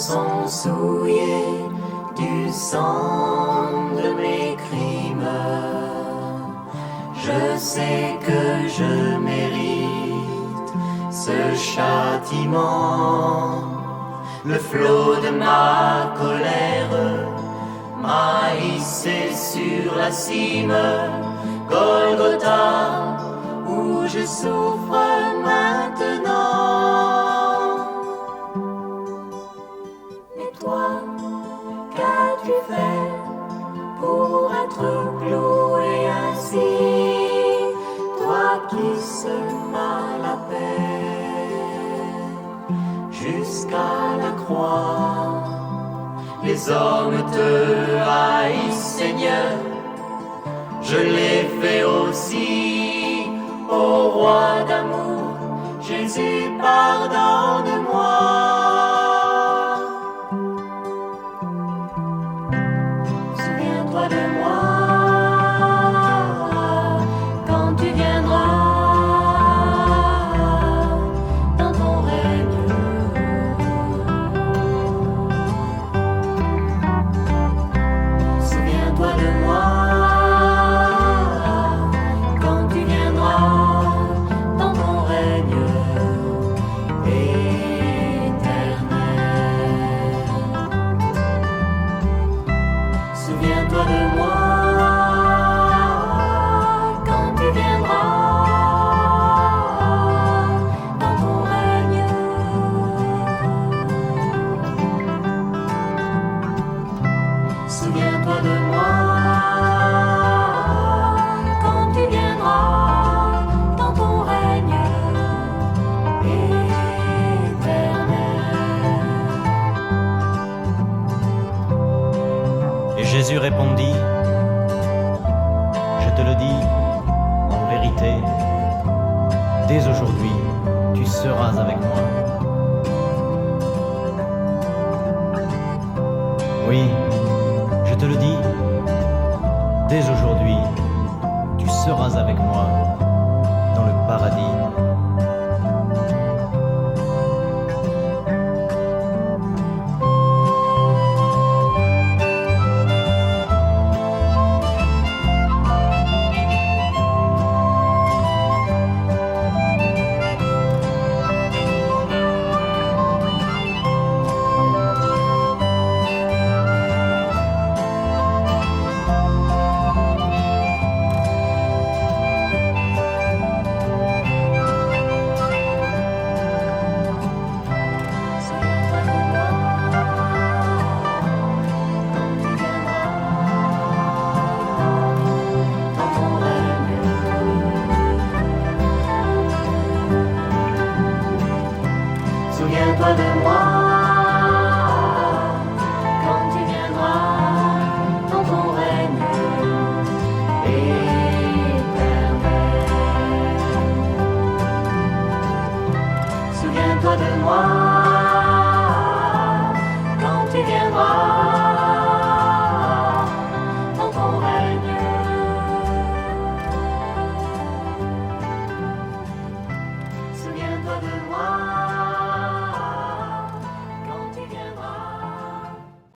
sont souillés du sang de mes crimes. Je sais que je mérite ce châtiment. Le flot de ma colère m'a hissé sur la cime, Golgotha, où je souffre maintenant. Mais toi, qu'as-tu fait pour être cloué ainsi? Toi qui semas la paix jusqu'à la croix. Les hommes te haïssent, Seigneur, je l'ai fait aussi. Ô roi d'amour, Jésus, pardonne-moi. Souviens-toi de moi quand tu viendras dans ton règne. Souviens-toi de moi quand tu viendras dans ton règne éternel. Souviens-toi de moi quand tu viendras dans ton règne. Souviens-toi de moi quand tu viendras dans ton règne éternel. Et Jésus répondit, je te le dis en vérité, dès aujourd'hui tu seras avec moi. Oui, je te le dis, dès aujourd'hui tu seras avec moi.